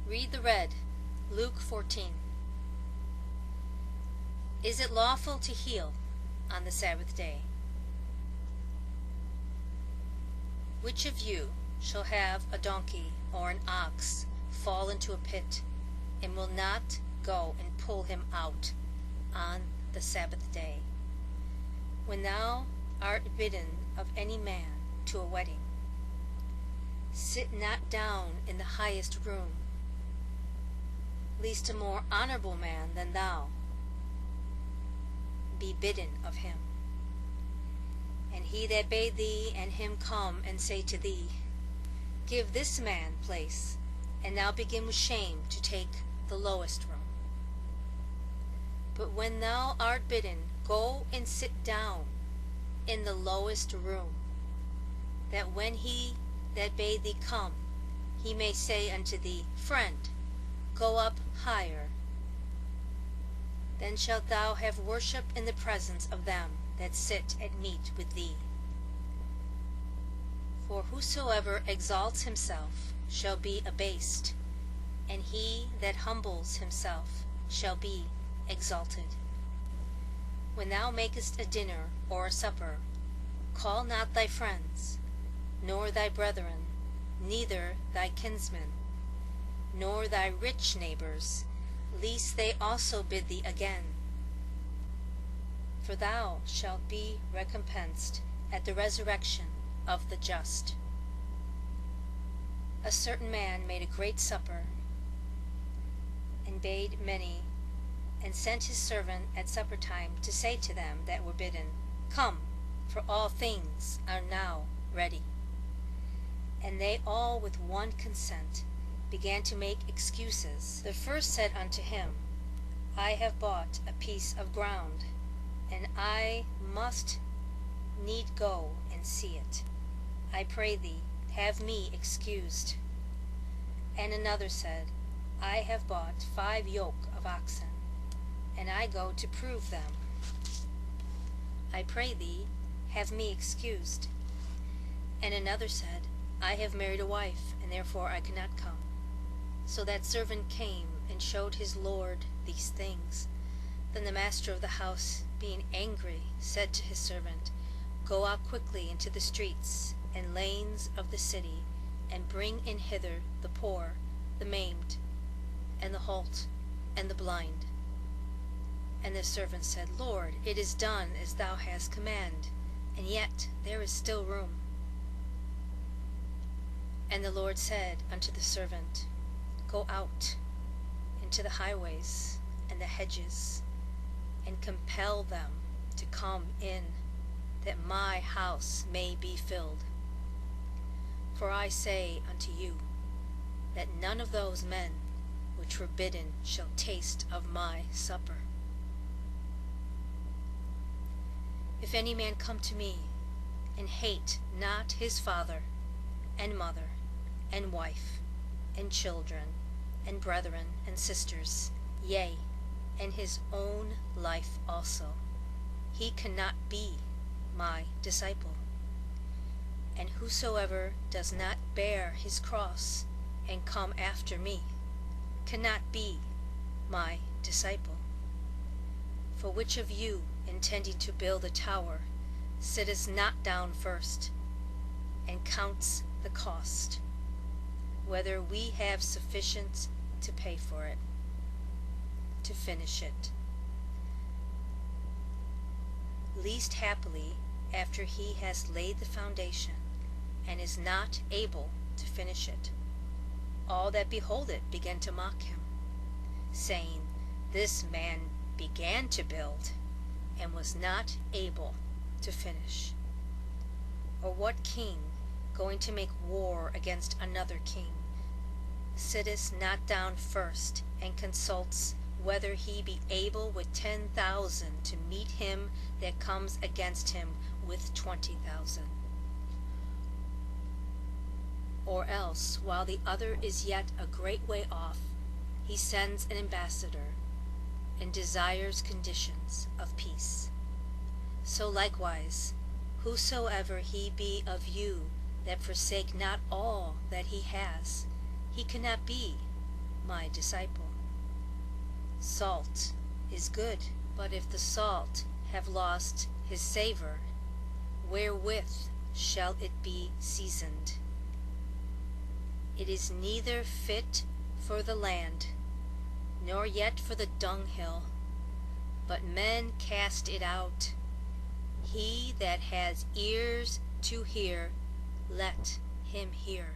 Read the red. Luke 14. Is it lawful to heal on the Sabbath day? Which of you shall have a donkey or an ox fall into a pit, and will not go and pull him out on the Sabbath day? When thou art bidden of any man to a wedding, sit not down in the highest room, lest a more honorable man than thou be bidden of him. And he that bade thee and him come and say to thee, Give this man place, and now begin with shame to take the lowest room. But when thou art bidden, go and sit down in the lowest room, that when he that bade thee come, he may say unto thee, Friend, go up higher. Then shalt thou have worship in the presence of them that sit at meat with thee. For whosoever exalts himself shall be abased, and he that humbles himself shall be exalted. When thou makest a dinner or a supper, call not thy friends, nor thy brethren, neither thy kinsmen, nor thy rich neighbors, lest they also bid thee again. For thou shalt be recompensed at the resurrection of the just. A certain man made a great supper, and bade many, and sent his servant at supper time to say to them that were bidden, Come, for all things are now ready. And they all with one consent began to make excuses. The first said unto him, I have bought a piece of ground, and I must need go and see it. I pray thee, have me excused. And another said, I have bought 5 yoke of oxen, and I go to prove them. I pray thee, have me excused. And another said, I have married a wife, and therefore I cannot come. So that servant came and showed his lord these things. Then the master of the house, being angry, said to his servant, Go out quickly into the streets and lanes of the city, and bring in hither the poor, the maimed, and the halt, and the blind. And the servant said, Lord, it is done as thou hast commanded, and yet there is still room. And the Lord said unto the servant, Go out into the highways and the hedges, and compel them to come in, that my house may be filled. For I say unto you, that none of those men which were bidden shall taste of my supper. If any man come to me, and hate not his father, and mother, and wife, and children, and brethren, and sisters, yea, and his own life also, he cannot be my disciple. And whosoever does not bear his cross and come after me cannot be my disciple. For which of you, intending to build a tower, sitteth not down first, and counts the cost, whether we have sufficient to pay for it, to finish it? Lest happily, after he has laid the foundation, and is not able to finish it, all that behold it begin to mock him, saying, This man began to build, and was not able to finish. Or what king, going to make war against another king, sitteth not down first, and consults whether he be able with 10,000 to meet him that comes against him with 20,000? Or else, while the other is yet a great way off, he sends an ambassador, and desires conditions of peace. So likewise, whosoever he be of you that forsake not all that he has, he cannot be my disciple. Salt is good, but if the salt have lost his savor, wherewith shall it be seasoned? It is neither fit for the land, nor yet for the dunghill, but men cast it out. He that has ears to hear, let him hear.